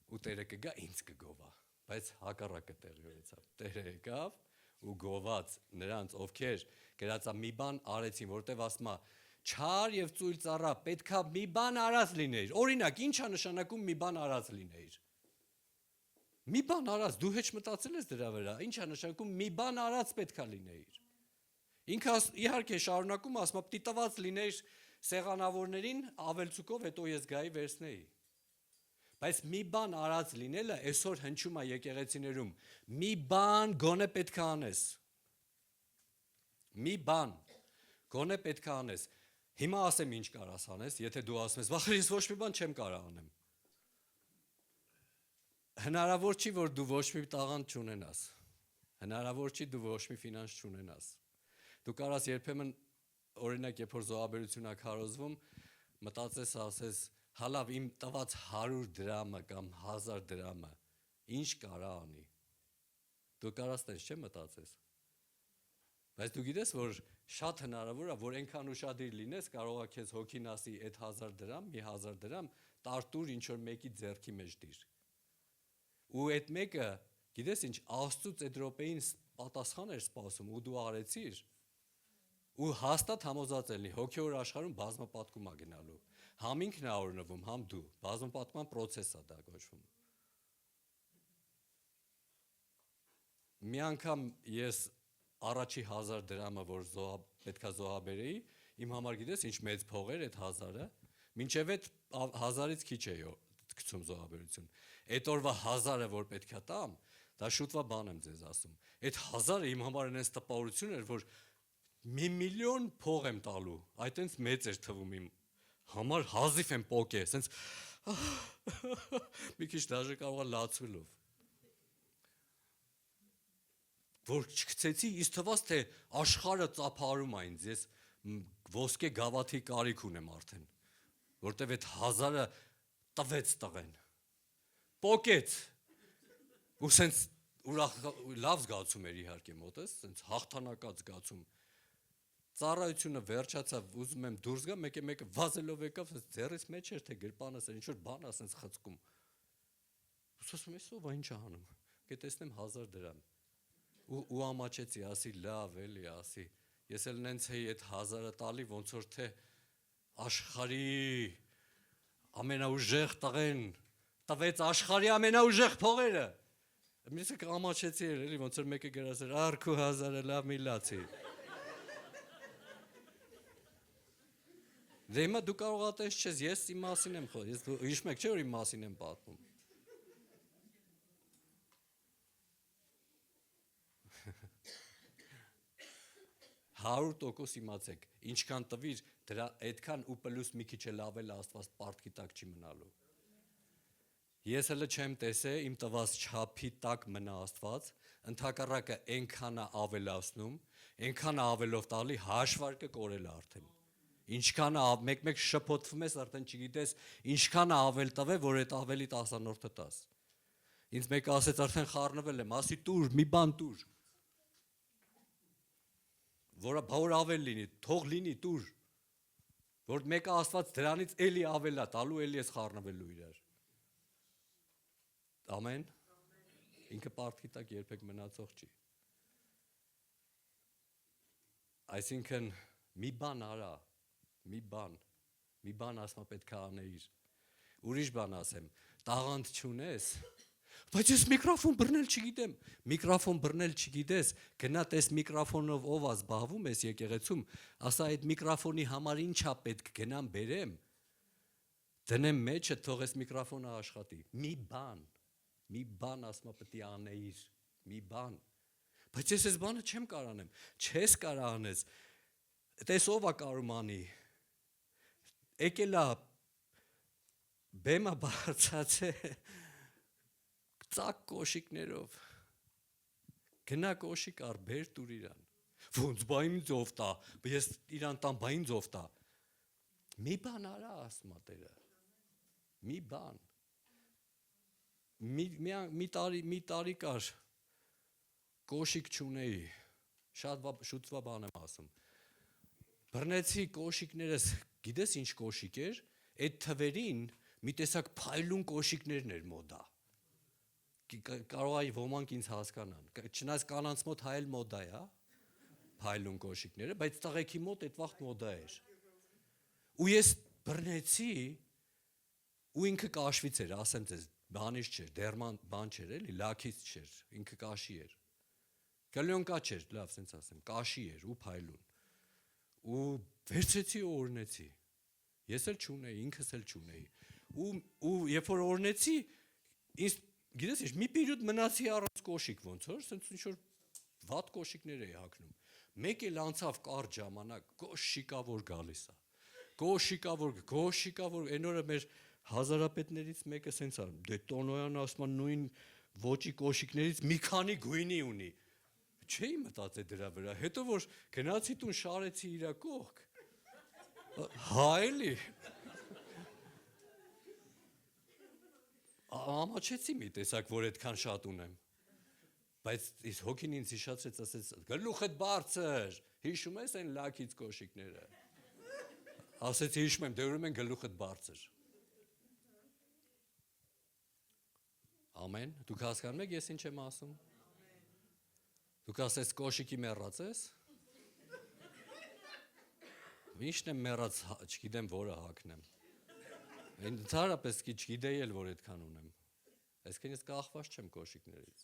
ու Տերը կգա ինձ կգովա, բայց հակառակը տեղի ունեցավ, Տերը եկավ ու գոված նրանց, ովքեր գրածա մի բան արեցին, որտեվ ասում է, չար եւ ծույլ ծառա, պետքա մի բան արած լինեիր, օրինակ, ինչ է նշանակում մի բան արած լինեիր, մի բան արած, դու հեչ մտածել ես դրա վրա, ինչ է նշանակում մի բան արած պետքա լինեիր, ինքը իհարկե շարունակում ասում, պիտի տված լինեիր սեղանավորներին ավելցուկով, հետո ես գայի վերցնեի, բայց մի բան արած լինելը այսօր հնչում է եկեղեցիներում, մի բան գոնե պետք է անես, մի բան գոնե պետք է անես, հիմա ասեմ ինչ կարաս անես, եթե դու ասում ես, վախր ես ոչ մի բան չեմ կարող անեմ, հնարավոր չի, որ դու ոչ մի տաղանդ չունենաս, հնարավոր չի դու ոչ մի ֆինանս չունենաս, դու կարաս երբեմն օրինակ երբ որ զոհաբերություն ա քարոզվում մտածես ասես հալավ իմ տված 100 դրամը կամ 1000 դրամը ինչ կարա անի դու կարաս տես չէ մտածես բայց դու գիտես որ շատ հնարավոր է, որ այնքան ուշադիր լինես, կարող է քեզ հոգին ասի այդ 1000 դրամ, մի 1000 դրամ տարտուր ինչ որ մեկի ձեռքի մեջ դիր։ Ու այդ մեկը, գիտես ինչ, Աստծուց այդ րոպեին պատասխան էր սպասում ու դու արեցիր։ Ու հաստատ համոզած ելնի, հոգևոր աշխարհում բազմապատկում է գնալու։ Համ ինքն է օրնվում, համ դու։ Բազմապատկման process է դա կոչվում։ Մի անգամ ես առաջի 1000 դրամը, որ պետքա զոհաբերեի, իմ համար գիտես ինչ մեծ փող էր այդ 1000-ը, մինչև այդ 1000-ից քիչ էի գցում զոհաբերություն։ Այդ օրվա 1000-ը, որ պետքա տամ, դա շուտվա բան եմ ձեզ ասում։ Այդ 1000-ը իմ համար այնպես տպավորություն էր, որ մի միլիոն փող եմ տալու, այդ այնց մեծ էր թվում իմ համար, հազիվ եմ պոկե, սենց մի քիչ դաժե կարող է լացվելով։ Որ չգցեցի, ինձ թվաց, թե աշխարհը ծափարում է ինձ, ես ոսկե գավաթի կարիք ունեմ արդեն, որտեվ այդ 1000-ը տվեց տղեն, պոկեց, ու սենց լավ զգացում էր իհարկե մոտս, սենց հաղթանակած զգացում, ծառայությունը վերջացավ, ուզում եմ դուրս գամ, մեկը վազելով եկավ, սենց ձեռից մեջ էր, թե գրպանս էր, ինչ-որ բան է սենց խցկում, ու ասում ես ով է, ինչ է անում, կտեսնեմ 1000 դրամ, ու ամաչեցի, ասի լավ էլի, ասի, ես էլ նենց էի այդ 1000-ը տալի, ոնց որ թե աշխարհի ամենաուժեղ տղեն տվեց աշխարհի ամենաուժեղ փողերը։ Միսը ամաչեցի էլի, ոնց որ մեկը գրած էր, արքու 1000-ը լավ մի լացի։ Դե հիմա դու կարող ատես չես, ես իմ մասին եմ խոսում, ես հիշում եք չէ որ իմ մասին եմ պատմում։ %100% իմացեք, ինչքան տվիր, դրա այդքան ու պլյուս մի քիչ էլ ավել Աստված պարտքի տակ չի մնալու։ Ես հələ չեմ տեսել, իմ տված չափի տակ մնա Աստված, ընդհակառակը այնքան է ավելացնում, այնքան է ավելով տալի, հաշվարկը կորել է արդեն։ Ինչքան է մեկ-մեկ շփոթվում ես, արդեն չգիտես, ինչքան է ավել տվել, որ այդ ավելի 10-որդը տաս։ Ինձ մեկը ասեց, արդեն խառնվել եմ, ասի տուր, մի բան տուր։ Որ ավել լինի, թող լինի տուր, որ մեկը Աստված դրանից էլի ավել է տալու, էլի ես խառնվելու իրար։ Ամեն։ Ինքը պարտքի տակ երբեք մնացող չի։ Այսինքն մի բան արա, մի բան ասма պետք է անեիր։ Ուրիշ բան ասեմ, տաղանդ չունես, բայց ես միկրոֆոն բռնել չգիտեմ։ Միկրոֆոն բռնել չգիտես, գնա տես միկրոֆոնով ով զբաղվում ես եկեղեցում, ասա այդ միկրոֆոնի համար ինչա պետք գնամ բերեմ։ Դնեմ մեջը, թող այս միկրոֆոնը աշխատի։ Մի բան ասма պետք է անեիր, մի բան։ Բայց ես այս բանը չեմ կարող անեմ։ Չես կարող անես։ Տես ով է կարող անի։ Եկելա բեմը բարձացե ծակ կոշիկներով։ Գնա կոշիկ առ բեր տուր իրան։ Ոնց բա ինձ ով տա, ես իրան տամ, բա ինձ ով տա։ Մի բան արա ասма Տերը։ Մի բան։ Մի տարի կար կոշիկ չունեի, շուտվա բան եմ ասում, բռնեցի կոշիկներս, գիտես ինչ կոշիկ էր, այդ թվերին մի տեսակ փայլուն կոշիկներն էր մոդա, կարող այ ոմանք ինձ հասկանան, չնայած կանանց մոտ հայել մոդա է, փայլուն կոշիկները, բայց տղեկի մոտ այդ վաղտ մոդա էր, ու ես բռնեցի, ու ինքը կաշվից էր, ասեմ ձեզ, բանից չէր, դերման բան չէր էլի, լաքից չէր, ինքը կաշի էր, կլյոնկա չէր, լավ սենց ասեմ, կաշի էր ու փայլուն, ու վերցեցի ու օրնեցի, ես էլ չունեի, ինքս էլ չունեի, ու երբ որ օրնեցի, ինձ, գիտես ինչ, մի պիրուտ մնացի առանց կոշիկ ոնց որ, սենց ինչ-որ վատ կոշիկներ էի հագնում, մեկ էլ անցավ կարճ ժամանակ, գոշիկավոր գալիս է, գոշիկավոր, այն օրը մեր հազարապետներից մեկը սենց ա, դե Տոնոյանը ասում է նույն ոճի կոշիկներից մի քանի գույնի ունի, չէի մտածել դրա վրա, հետո որ գնացի տուն շարեցի իրա կողք, հա էլի, ամաչեցի մի տեսակ, որ այդքան շատ ունեմ, բայց հոգին ինձ հիշացրեց, ասեց, գլուխդ բարձր, Հիշում ես այն լաքից կոշիկները։ Ասեցի հիշում եմ, դե ուրեմն գլուխդ բարձր։ Ամեն։ Դուք հասկանում եք ես ինչ եմ ասում։ Դուք ասես կոշիկի մեռած ես։ Ինչն եմ մեռած, չգիտեմ որը հագնեմ։ Ընդհանրապես չգիտեի էլ որ այդքան ունեմ։ Այսինքն ես կախված չեմ կոշիկներից։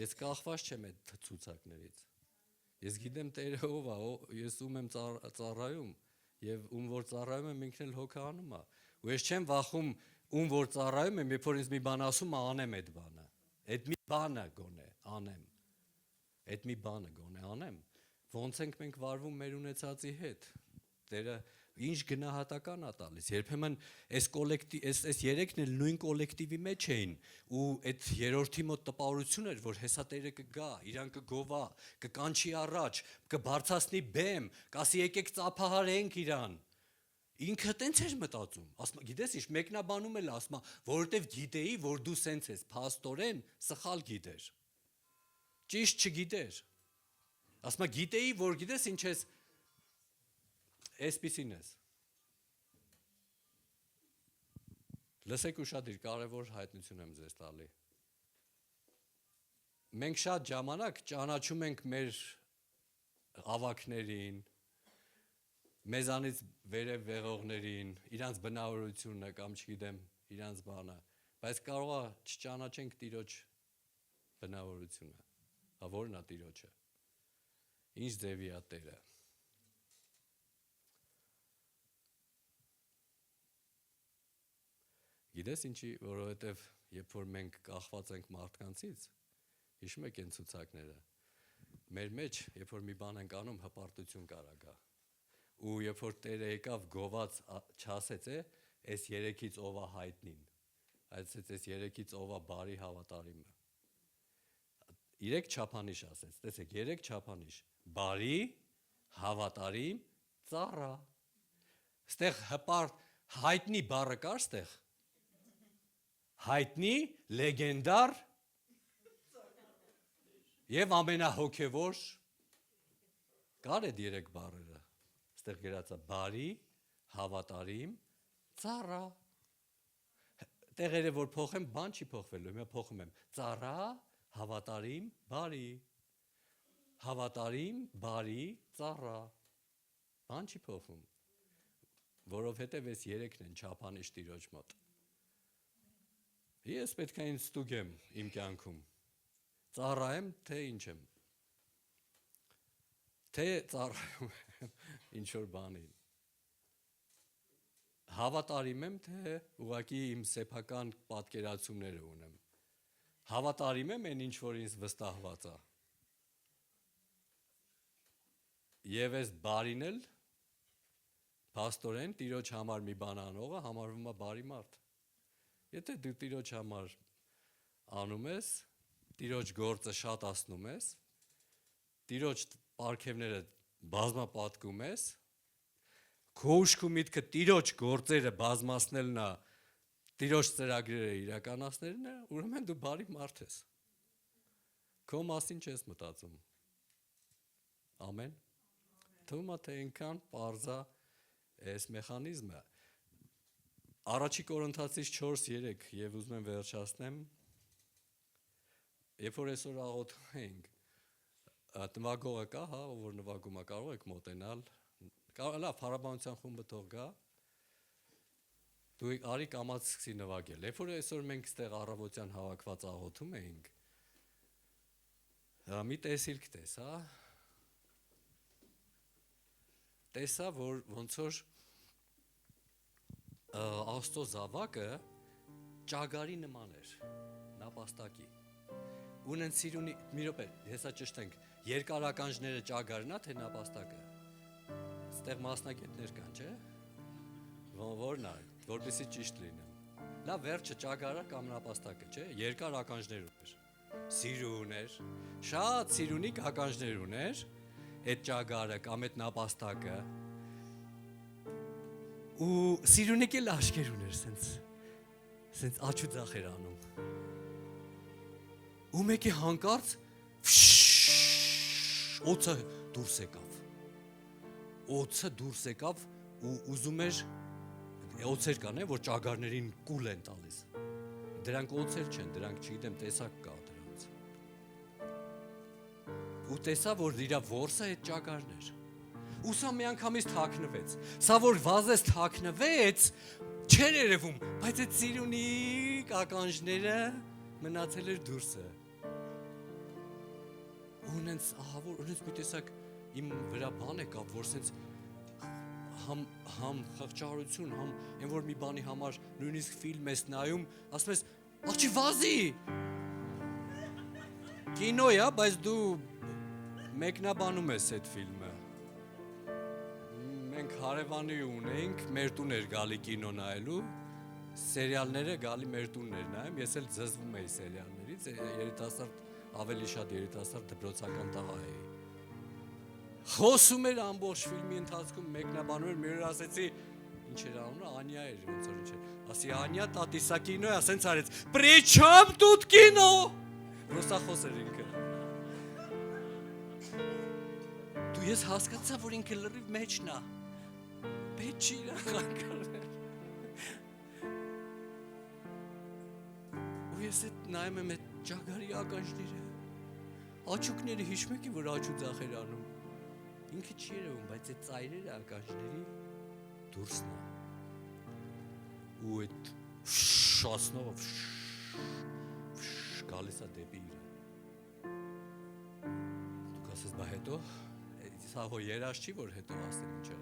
Ես կախված չեմ այդ ցուցակներից։ Ես գիտեմ Տերը ով է, ես ում եմ ծառայում եւ ում որ ծառայում եմ ինքն էլ հոգանում է։ Ու ես չեմ վախում ում որ ծառայում եմ, երբ որ ինձ մի բան ասում է, անեմ այդ բանը։ Այդ մի բանը գոնե անեմ։ Այդ մի բանը գոնե անեմ։ Ոնց ենք մենք վարվում մեր ունեցածի հետ։ Տերը ինչ գնահատական է տալիս։ Երբեմն այս երեքն էլ նույն կոլեկտիվի մեջ էին ու այդ երրորդի մոտ տպավորություն էր, որ հեսա Տերը կգա, իրան կգովա, կկանչի առաջ, կբարձրացնի բեմ, կասի եկեք ծափահարենք իրան։ Ինքը տենց էր մտածում։ Ասում, գիտես ինչ, մեկնաբանում էլ ասում, որովհետև գիտեի, որ դու սենց ես, փաստորեն սխալ գիտեր։ Ճիշտ չգիտեր։ Ասում, գիտեի, որ գիտես ինչ ես, այսպիսին ես։ Լսեք ուշադիր, կարևոր հայտնություն եմ ձեզ տալի։ Մենք շատ ժամանակ ճանաչում ենք մեր ավակներին, մեզանից վերև վեղողներին, իրանց բնավորությունը կամ չգիտեմ, իրանց բանը, բայց կարող է չճանաչենք Տիրոջ բնավորությունը, որն է Տիրոջը, ինչ ձևի է Տերը։ Գիտես ինչի, որովհետև երբ որ մենք կախված ենք մարդկանցից, հիշում եք այն ցուցակները, մեր մեջ, երբ որ մի բան ենք անում, հպարտություն կարա գա։ Ու երբ որ Տերը եկավ գոված չասեց է, այս երեքից ով է հայտնին, այսպես այս երեքից ով է բարի հավատարիմը։ 3 չափանիշ ասեց, տեսեք 3 չափանիշ, բարի, հավատարիմ, ծառա։ Ստեղ հպարտ հայտնի բառը կար ստեղ։ Հայտնի, լեգենդար եւ ամենահոգեվոր կար այդ 3 բառերը։ Ստեղ գրած է բարի, հավատարիմ, ծառա։ Տեղերը որ փոխեմ, բան չի փոխվելու, հիմա փոխում եմ ծառա, հավատարիմ, բարի։ Հավատարիմ, բարի, ծառա։ Բան չի փոխվում։ Որովհետև այս 3-ն են չափանիշ Տիրոջ մոտ։ Ես պետք է ինձ ստուգեմ իմ կյանքում։ Ծառայեմ, թե ինչ եմ։ Թե ծառայում եմ ինչ-որ բանին։ Հավատարիմ եմ, թե ուղղակի իմ սեփական պատկերացումները ունեմ։ Հավատարիմ եմ այն ինչ որ ինձ վստահված է։ Եվ այս բարին էլ փաստորեն Տիրոջ համար մի բան անողը համարվում է բարի մարդ։ Եթե դու Տիրոջ համար անում ես, Տիրոջ գործը շատացնում ես, Տիրոջ պարգևները բազմապատկում ես, քո ուշք ու միտքը Տիրոջ գործերը բազմացնելն է, Տիրոջ ծրագրերը իրականացնելն է, ուրեմն դու բարի մարդ ես։ Քո մասին չես մտածում։ Ամեն։ Թվում է թե այնքան պարզա այս մեխանիզմը։ Առաջի Կորինթացիս 4:3 եւ ուզում եմ վերջացնեմ։ Երբ որ այսօր աղոթում ենք, նվագողը կա, հա, որ նվագում է, կարող եք մոտենալ։ Լավ, փառաբանության խումբը թող գա։ Դու արի կամաց սկսի նվագել։ Երբ որ այսօր մենք ստեղ առավոտյան հավաքված աղոթում էինք, մի տեսիլք տեսա, տեսա, որ ոնց որ Աստծո զավակը ճագարի նման էր, նապաստակի։ Ունեն սիրունի, մի րոպե, հեսա ճշտենք, երկարականջները ճագարն է, թե նապաստակը։ Ստեղ մասնագետներ կան, չէ՞։ Որն է, որպեսզի ճիշտ լինեմ։ Լավ, վերջը ճագարը կամ նապաստակը, չէ՞, երկար ականջներ ուներ։ Սիրուն էր, շատ սիրունիկ ականջներ ուներ, այդ ճագարը կամ այդ նապաստակը։ Ու սիրունիկ էլ աշկեր ուներ, սենց աչու ձախ էր անում։ Ու մեկի հանկարծ օծը դուրս եկավ։ Օծը դուրս եկավ ու ուզում էր օծեր կան, որ ճագարներին կուլ են տալիս։ Դրանք օծեր չեն, դրանք չգիտեմ, տեսակ կա դրանց։ Ու տեսա, որ իր որսը այդ ճագարն էր։ Ու սա մի անգամից թաքնվեց։ Սա որ վազեց թաքնվեց, չէր երևում, բայց այդ սիրունի ականջները մնացել էր դուրսը։ Ունենց ահավոր, ունենց մի տեսակ իմ վրա բան եկավ, որ սենց համ խղճահարություն, համ այն որ մի բանի համար նույնիսկ ֆիլմ ես նայում, ասում ես, աղջի վազի։ Կինո է, բայց դու մեկնաբանում ես այդ ֆիլմը։ Մենք հարևանի ունեինք, մեր տուն էր գալի կինո նայելու, սերիալները գալի մեր տունն էր նայում, ես էլ զզվում էի սերիալներից, երիտասարդ, ավելի շատ երիտասարդ դպրոցական տղա էի։ Խոսում էր ամբողջ ֆիլմի ընթացքում մեկնաբանում էր, մի օր ասեցի, ինչ էր անունը, Անյա էր, ոնց որ ինչ էր։ Ասի Անյա, տատիսա կինո է, ասենց արեց։ При чем тут кино? Ռուսախոս էր ինքը։ Դու ես հասկացա, որ ինքը լրիվ մեջն է։ Պետք չի իրականացնել։ Ու ես այդ նայում եմ այդ ճագարի ականջները։ Աչուկները հիշում եք, որ աչու ձախեր անում։ Ինքը չի երևում, բայց այդ ծայրերը ականջների դուրսն է։ Ու այդ շասնով գալիս է դեպի իրեն։ Դուք ասես, բա հետո, սա հո երաշ չի, որ հետո ասեմ ինչ էր։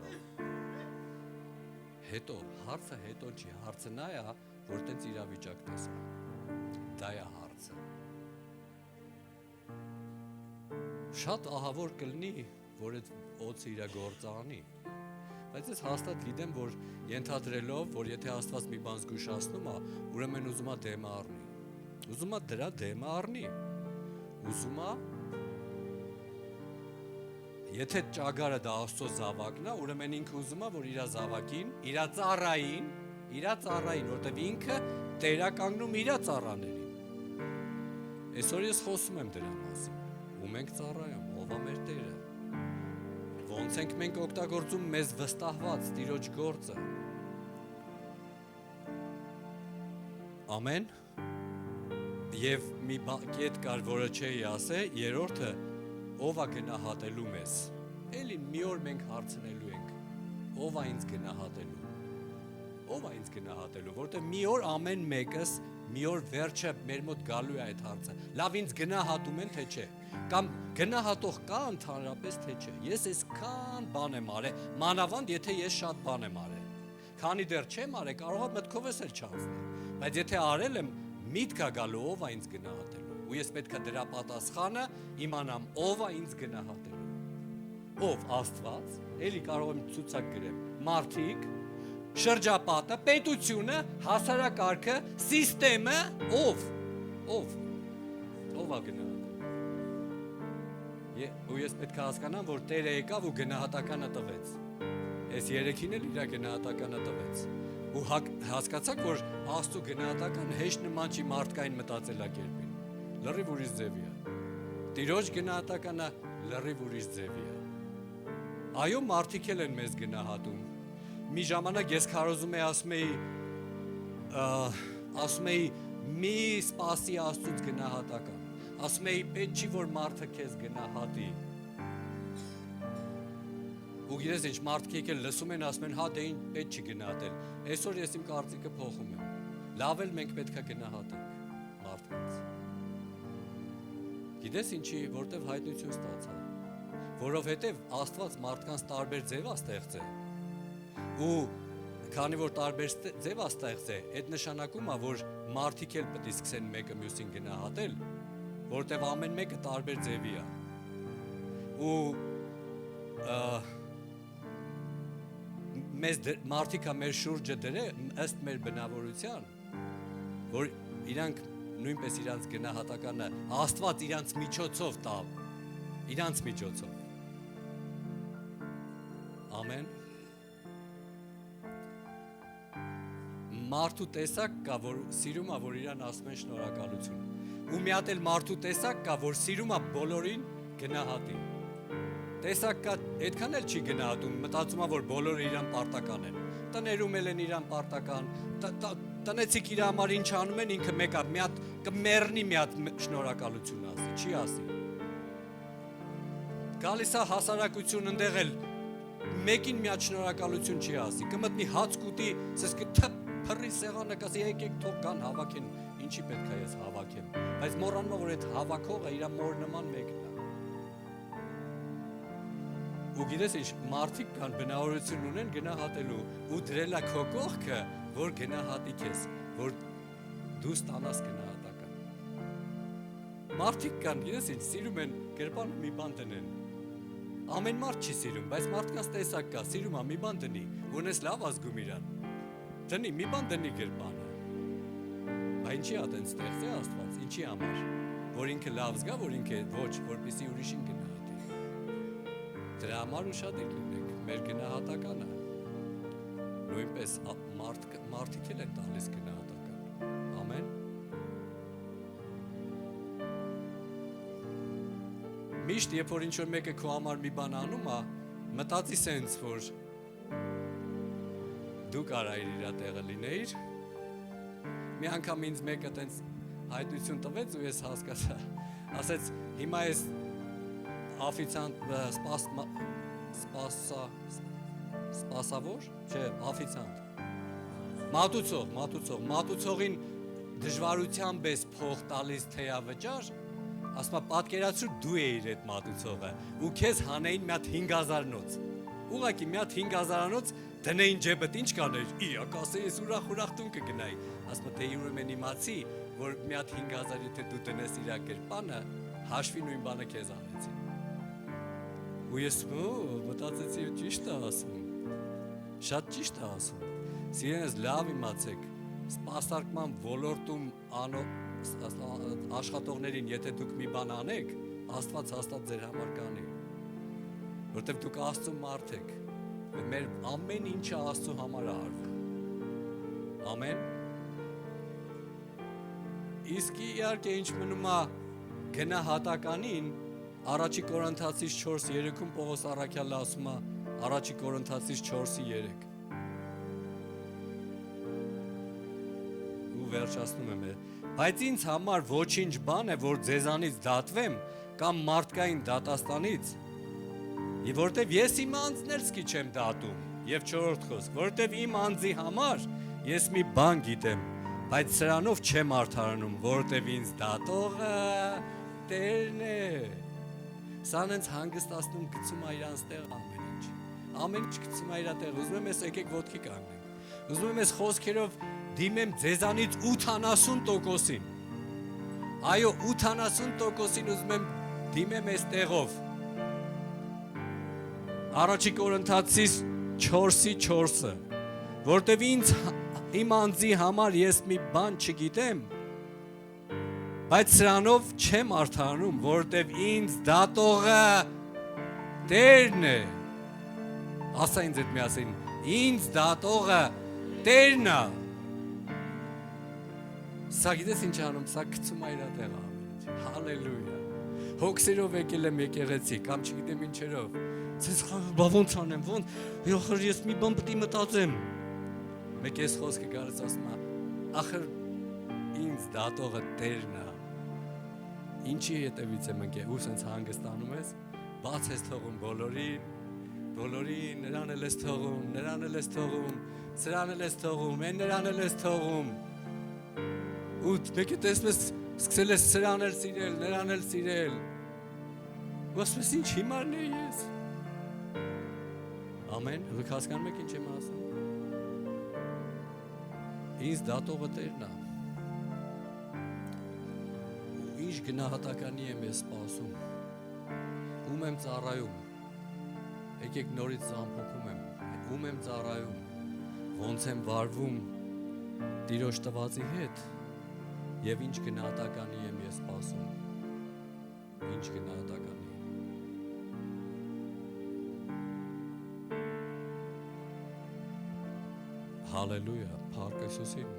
Հետո, հարցը հետո չի, հարցը նա է, որ տենց իրավիճակ տեսա։ Դա է հարցը։ Շատ ահավոր կլինի, որ այդ օծը իր գործը անի, բայց ես հաստատ գիտեմ, որ ենթադրելով, որ եթե Աստված մի բան զգուշացնում է, ուրեմն ուզում է դեմը առնի, ուզում է դրա դեմը առնի, ուզում է, եթե ճագարը դա Աստծո զավակն է, ուրեմն ինքը ուզում է, որ իր զավակին, իր ծառային, որտեղ ինքը տեր է կանգնում իր ծառաներին։ Այսօր ես խոսում եմ դրա մասին, ու մենք ծառայում, ով է մեր Տերը։ Ոնց ենք մենք օգտագործում մեզ վստահված Տիրոջ գործը։ Ամեն։ Եվ մի կետ կար, որը չէի ասել, երրորդը ով է գնահատելու մեզ։ Էլի մի օր մենք հարցնելու ենք, ով է ինձ գնահատելու։ Ով է ինձ գնահատելու, որտեղ մի օր ամեն մեկս մի օր վերջը մեր մոտ գալու է այդ հարցը։ Լավ ինձ գնահատում են, թե չէ։ Կամ գնահատող կա ընդհանրապես, թե չէ։ Ես այսքան բան եմ արել, մանավանդ եթե ես շատ բան եմ արել։ Քանի դեռ չեմ արել, կարող է մտքովս էլ չանցնի։ Բայց եթե արել եմ, միտք է գալու ով է ինձ գնահատելու։ Ու ես պետք է դրա պատասխանը իմանամ ով է ինձ գնահատելու։ Ով Աստված, էլի կարող եմ ցուցակ գրեմ։ Մարդիկ, շրջապատը, պետությունը, հասարակարգը, սիստեմը, ով է գնահատել։ Ու ես պետք է հասկանամ, որ Տերը եկավ ու գնահատականը տվեց։ Այս երեքին էլ իր գնահատականը տվեց։ Ու հասկացաք, որ Աստծո գնահատականը հեշտ նման չի մարդկային մտածելակերպին։ Լրիվ ուրիշ ձևի է։ Տիրոջ գնահատականը լրիվ ուրիշ ձևի է։ Այո, մարդիկ էլ են մեզ գնահատում։ Մի ժամանակ ես քարոզում էի, ասում էի մի սպասի Աստծուց գնահատական։ Ասում էի պետք չի, որ մարդը քեզ գնահատի։ Ու գիտես ինչ, մարդիկ եկել լսում են, ասում են, հա դե ինչ պետք չի գնահատել։ Այսօր ես իմ կարծիքը փոխում եմ։ Լավ էլ մենք պետք է գնահատենք մարդկանց։ Գիտես ինչի, որտեվ հայտնություն ստացա։ Որովհետև Աստված մարդկանց տարբեր ձև է ստեղծել։ Ու քանի որ տարբեր ձև է ստեղծել, այդ նշանակում է, որ մարդիկ էլ պետք է սկսեն մեկը մյուսին գնահատել, որտեվ ամեն մեկը տարբեր ձևի է։ Ու մեզ մարդիկա մեր շուրջը դրել ըստ մեր բնավորության, որ իրանք նույնպես իրանց գնահատականը Աստված իրանց միջոցով տա, իրանց միջոցով։ Ամեն։ Մարդու տեսակ կա, որ սիրում է, որ իրան ասում են շնորհակալություն։ Ու մի հատ էլ մարդու տեսակ կա, որ սիրում է բոլորին գնահատի։ տեսակ կա, այդքան էլ չի գնահատում, մտածում է, որ բոլորը իրան պարտական են։ Տներում էլ են իրան պարտական, տնեցիք իր համար ինչ անում են, ինքը մեկ մի հատ կմեռնի մի հատ շնորհակալություն ասի, չի ասի։ Գալիս է հասարակություն ընդեղ էլ մեկին մի հատ շնորհակալություն չի ասի, կմտնի հաց կուտի, ասես փռի սեղանը կասի եկեք թող կան հավաքեն, ինչի պետք է ես հավաքեմ, բայց մոռանում է, որ այդ հավաքողը իր մոր նման մեկն է։ Ու գիտես ինչ, մարդիկ կան բնավորություն ունեն գնահատելու ու դրել է քո կողքը, որ գնահատի քեզ, որ դու ստանաս գնահատական։ Մարդիկ կան, գիտես ինչ, սիրում են գրպանը մի բան դնեն։ Ամեն մարդ չի սիրում, բայց մարդկանց տեսակ կա, սիրում է մի բան դնի, ունես լավ ազգում իրան։ Դնի, մի բան դնի գրպանը։ Բա ինչի է տենց ստեղծե Աստված, ինչի համար, որ ինքը լավ զգա, որ ինքը ոչ, որպեսզի ուրիշին գնահատի։ Դրա համար ուշադիր լինենք, մեր գնահատականը։ Նույնպես մարդիկ էլ են տալիս գնահատական։ Ամեն։ Միշտ երբ որ ինչ-որ մեկը քո համար մի բան անում է, մտածի սենց, որ դու կարայիր իր տեղը լինեիր։ Մի անգամ ինձ մեկը տենց հայտություն տվեց ու ես հասկացա, ասեց հիմա ես աֆիցիանտ սպասավոր, չէ, աֆիցիանտ, մատուցողին դժվարությամբ ես փող տալիս թեյավճար, ասма պատկերացրու դու էիր այդ մատուցողը ու քեզ հանեին մի հատ 5000-նոց։ Ուղղակի մի հատ 5000-նոց դնեին ջեբդ ինչ կաներ։ Իա, կասեի ես ուրախ տուն կգնայի։ Ասма թե ուրեմն իմացի, որ մի հատ 5000 եթե դու դնես իր գրպանը, հաշվի նույն բանը քեզ անեցին։ Ու ես մտածեցի ճիշտ է ասում։ Շատ ճիշտ է ասում։ Սիրելիներ, լավ իմացեք, սպասարկման ոլորտում աշխատողներին, եթե դուք մի բան անեք, Աստված հաստատ ձեր համար կանի, որտեվ դուք Աստծո մարդ եք, մեր ամեն ինչը Աստծո համար է արվում, ամեն, իսկ իհարկե ինչ մնում է գնահատականին, առաջի Կորինթացիս 4:3-ում Պողոս առաքյալը ասում է, առաջի Կորինթացիս 4:3 ու վերջացնում եմ Բայց ինձ համար ոչինչ բան է, որ ձեզանից դատվեմ կամ մարդկային դատաստանից, եւ որտեւ ես իմ անձն էլ սկի չեմ դատում, եւ 4-րդ խոսք, որտեւ իմ անձի համար ես մի բան գիտեմ, բայց սրանով չեմ արդարանում, որտեւ ինձ դատողը Տերն է։ Սա նենց հանգստացնում գցում է իրանց տեղ ամեն ինչ գցում է իր տեղ, ուզում եմ ես եկեք ոտքի կանգնենք, ուզում եմ ես խոսքերով դիմեմ ձեզանից 80%-ին, այո 80%-ին ուզում եմ դիմեմ ես տեղով, առաջի Կորինթացիս 4:4, որտև իմ անձի համար ես մի բան չգիտեմ, բայց սրանով չեմ արդարանում, որտև ինձ դատողը Տերն է, ասա ինձ այդ միասին, ինձ դատողը Տերն է, Սա գիտես ինչ անում, սա գցում է իր տեղը ամեն ինչ, հալելույա, հոգսերով եկել եմ եկեղեցի, կամ չգիտեմ ինչերով, ցես բա ոնց անեմ, ոնց, ես մի բան պետք է մտածեմ, մեկ ես խոսքը գալիս ասում է, ախր ինձ դատողը Տերն է, ինչի հետևից եմ ընկել, ու սենց հանգստանում ես, բաց ես թողում բոլորին, նրան էլ ես թողում, նրան էլ ես թողում, սրան էլ ես թողում, են նրան էլ ես թողում, ու մեկ է տեսնես սկսել ես սրան էլ սիրել, նրան էլ սիրել, ու ասում ես ինչ հիմարն է ես, ամեն, դուք հասկանում եք ինչ եմ ասում, ինձ դատողը Տերն է, ու ինչ գնահատականի եմ ես սպասում, ում եմ ծառայում, եկեք նորից զամփոփում եմ, ում եմ ծառայում, ոնց եմ վարվում Տիրոջ տվածի հետ, Եվ ինչ գնահատականի եմ ես սպասում, ինչ գնահատականի։ Հալելույա, փառք Հիսուսին։